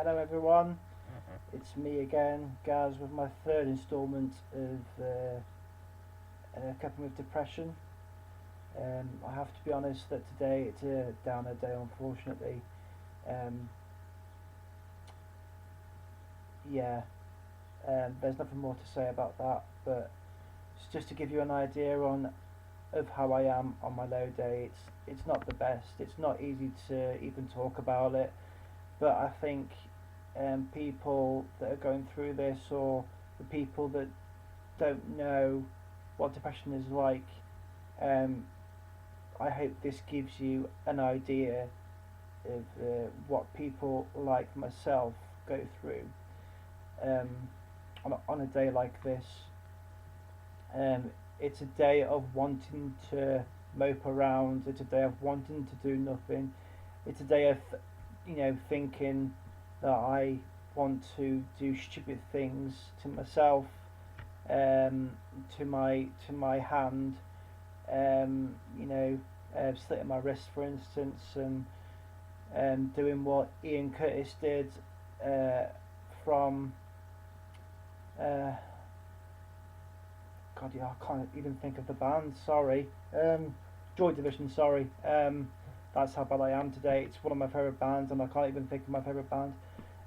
Hello everyone, it's me again, Gaz, with my third instalment of Coping with Depression. I have to be honest that today it's a downer day, unfortunately. Um, yeah, there's nothing more to say about that, but it's just to give you an idea on of how I am on my low day. It's not the best. It's not easy to even talk about it, but I think people that are going through this, or the people that don't know what depression is like, um, I hope this gives you an idea of what people like myself go through um, on a day like this. Um, it's a day of wanting to mope around. It's a day of wanting to do nothing. It's a day of, thinking that I want to do stupid things to myself, um, to my hand, um, you know, slitting my wrist, for instance, and doing what Ian Curtis did uh, from. Uh, God, yeah, I can't even think of the band. Sorry, Joy Division. Sorry, that's how bad I am today. It's one of my favourite bands, and I can't even think of my favourite band.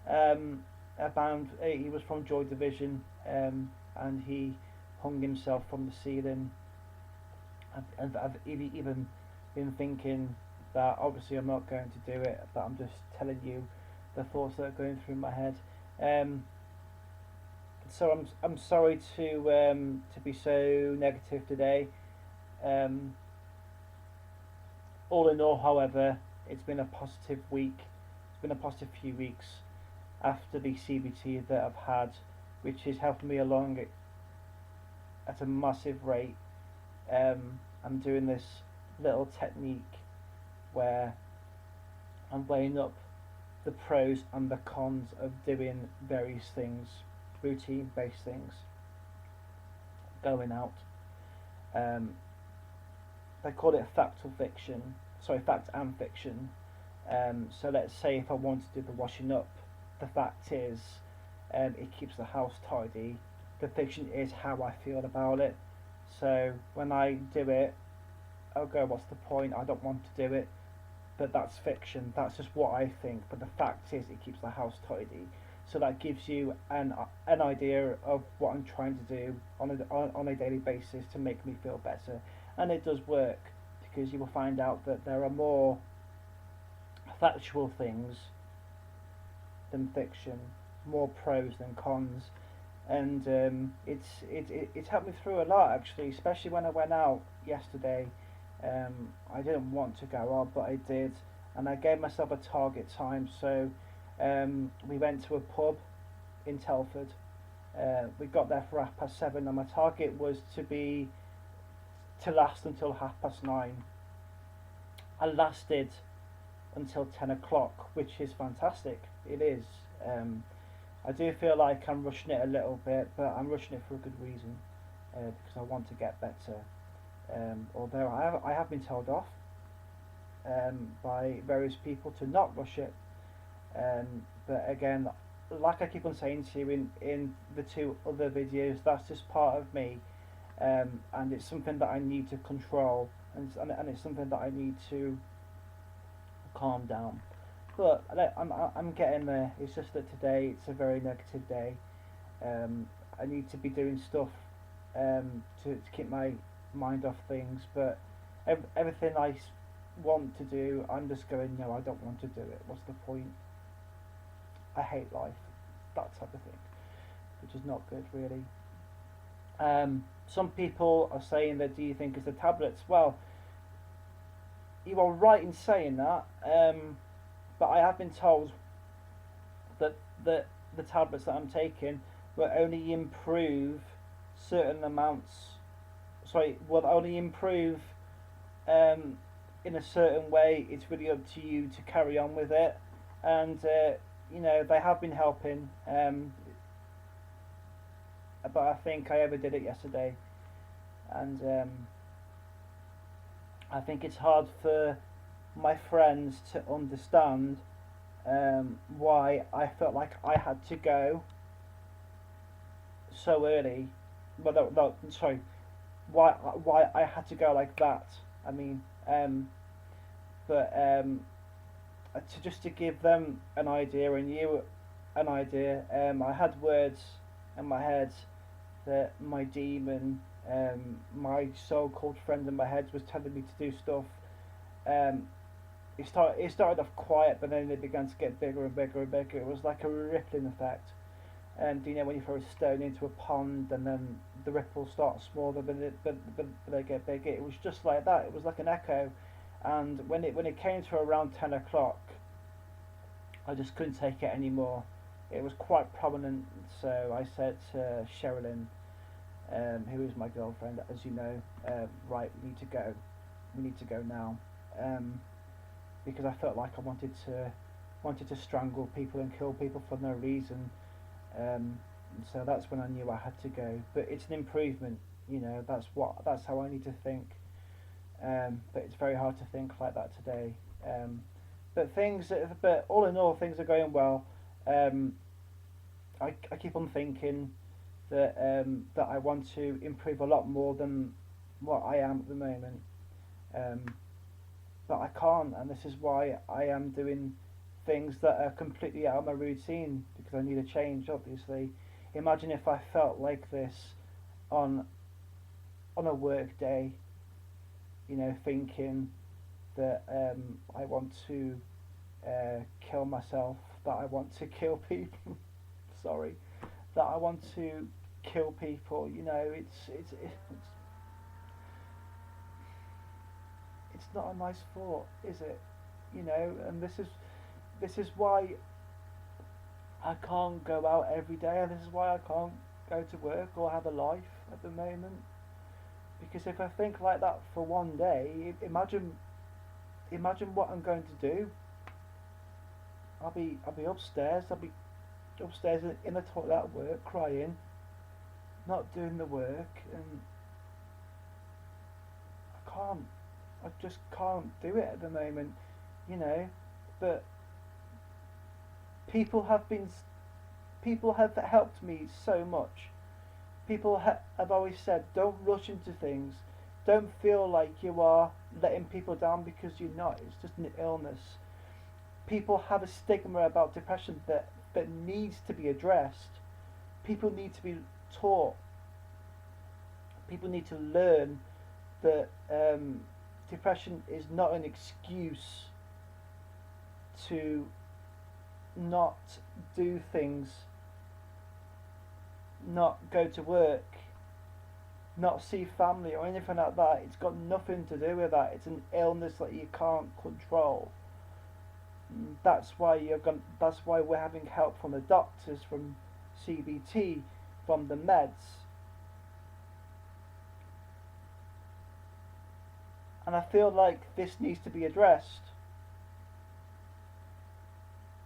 A band. He was from Joy Division, and he hung himself from the ceiling. I've even been thinking that obviously I'm not going to do it, but I'm just telling you the thoughts that are going through my head. Um, so I'm sorry to be so negative today. Um, all in all, however, it's been a positive week. It's been a positive few weeks after the CBT that I've had, which is helping me along at a massive rate. I'm doing this little technique where I'm weighing up the pros and the cons of doing various things, routine based things, going out. Um, they call it factual fiction, sorry, fact and fiction. So let's say if I want to do the washing up, the fact is it keeps the house tidy. The fiction is how I feel about it. So when I do it, I'll go, what's the point? I don't want to do it. But that's fiction. That's just what I think. But the fact is, it keeps the house tidy. So that gives you an idea of what I'm trying to do on a daily basis to make me feel better, and it does work because you will find out that there are more factual things than fiction, more pros than cons, and it's helped me through a lot actually, especially when I went out yesterday. I didn't want to go out, but I did, and I gave myself a target time. So we went to a pub in Telford. We got there for 7:30, and my target was to last until 9:30. I lasted until 10 o'clock, which is fantastic. It is. I do feel like I'm rushing it a little bit, but I'm rushing it for a good reason, because I want to get better. Although I have been told off by various people to not rush it. But again, like I keep on saying to you in the two other videos, that's just part of me, and it's something that I need to control, and it's something that I need to calm down. But I'm getting there. It's just that today it's a very negative day. I need to be doing stuff to keep my mind off things, but everything I want to do, I'm just going, no, I don't want to do it. What's the point? I hate life, that type of thing, which is not good, really. Some people are saying that, do you think it's the tablets? Well, you are right in saying that, but I have been told that the tablets that I'm taking will only improve certain amounts. Sorry, will only improve um, in a certain way. It's really up to you to carry on with it, and they have been helping. But I think I overdid it yesterday, and I think it's hard for my friends to understand why I felt like I had to go so early. Well, no, sorry. Why I had to go like that? I mean, but to just to give them an idea and you an idea, I had words in my head that my demon, my so-called friend in my head, was telling me to do stuff. Um, it started off quiet, but then it began to get bigger and bigger and bigger. It was like a rippling effect. Do you know when you throw a stone into a pond and then the ripples start smaller, but they get bigger? It was just like that. It was like an echo, and when it came to around 10 o'clock, I just couldn't take it anymore. It was quite prominent, so I said to Sherilyn, who is my girlfriend, as you know, right, we need to go. We need to go now, um, because I felt like I wanted to strangle people and kill people for no reason. Um, so that's when I knew I had to go. But it's an improvement, That's how I need to think. But it's very hard to think like that today. Um, but all in all, things are going well. Um, I keep on thinking that I want to improve a lot more than what I am at the moment. Um, but I can't, and this is why I am doing things that are completely out of my routine because I need a change. Obviously, imagine if I felt like this on on a work day, thinking that I want to kill myself, that I want to kill people. Sorry, that I want to kill people. It's not a nice thought, is it? And this is why I can't go out every day, and this is why I can't go to work or have a life at the moment. Because if I think like that for one day, imagine what I'm going to do. I'll be upstairs. I'll be upstairs in the toilet at work, crying, not doing the work, and I can't. I just can't do it at the moment, you know. But people have been, people have helped me so much. People have always said, don't rush into things. Don't feel like you are letting people down because you're not. It's just an illness. People have a stigma about depression that needs to be addressed. People need to be taught. People need to learn that depression is not an excuse to not do things, not go to work, not see family or anything like that. It's got nothing to do with that. It's an illness that you can't control. That's why we're having help from the doctors, from CBT, from the meds. And I feel like this needs to be addressed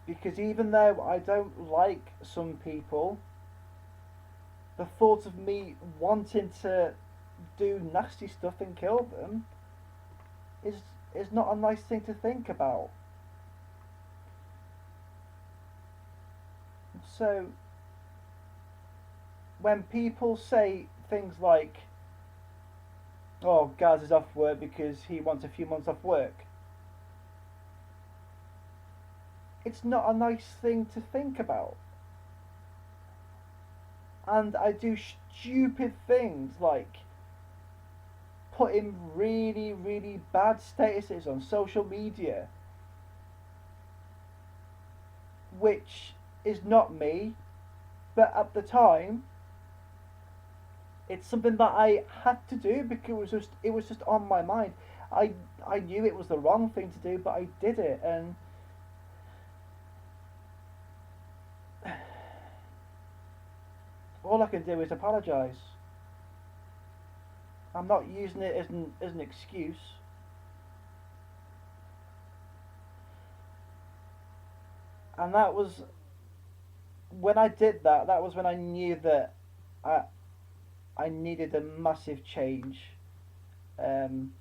because even though I don't like some people, the thought of me wanting to do nasty stuff and kill them is is not a nice thing to think about. So when people say things like, "Oh, Gaz is off work because he wants a few months off work," it's not a nice thing to think about. And I do stupid things like putting really, really bad statuses on social media, which is not me, but at the time, it's something that I had to do because it was just on my mind. I I knew it was the wrong thing to do, but I did it, and all I can do is apologise. I'm not using it as an excuse. And that was when I did that. That was when I knew that I I needed a massive change. Um,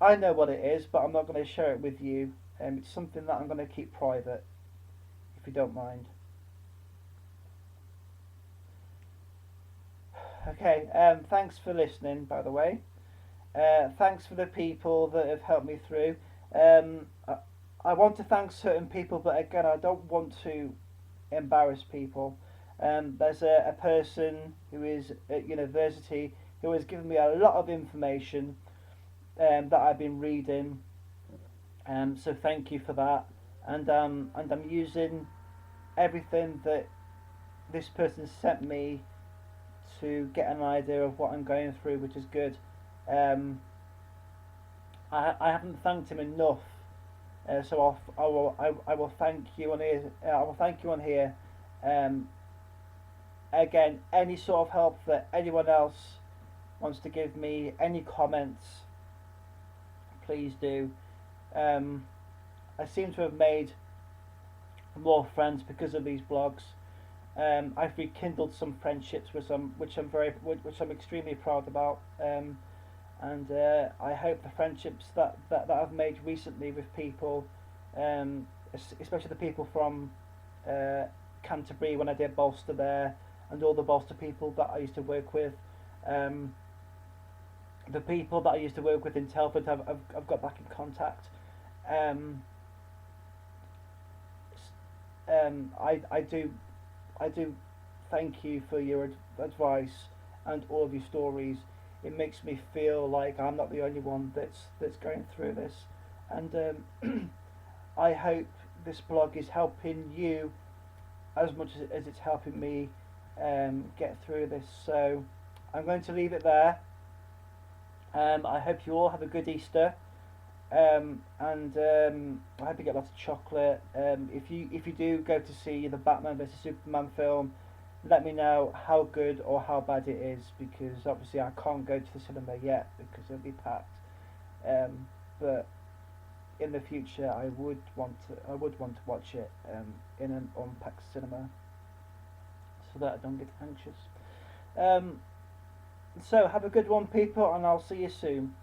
I know what it is, but I'm not going to share it with you. It's something that I'm going to keep private. if you don't mind. Okay, thanks for listening, by the way. Thanks for the people that have helped me through. I want to thank certain people, but again, I don't want to embarrass people. There's a person who is at university who has given me a lot of information that I've been reading. So thank you for that. And I'm using everything that this person sent me to get an idea of what I'm going through, which is good. Um, I haven't thanked him enough, so I will thank you on here. I will thank you on here. Um, Again, any sort of help that anyone else wants to give me, any comments, please do. Um, I seem to have made more friends because of these blogs. I've rekindled some friendships which I'm extremely proud about. And I hope the friendships that I've made recently with people, especially the people from Canterbury when I did Bolster there, and all the Bolster people that I used to work with, the people that I used to work with in Telford, I've got back in contact. Um, I do thank you for your advice and all of your stories. It makes me feel like I'm not the only one that's going through this, and I hope this blog is helping you as much as it's helping me get through this. So I'm going to leave it there. I hope you all have a good Easter. And I hope you get lots of chocolate. If you do go to see the Batman vs Superman film, let me know how good or how bad it is, because obviously I can't go to the cinema yet because it'll be packed. But in the future, I would want to watch it in an unpacked cinema, so that I don't get anxious. So have a good one, people, and I'll see you soon.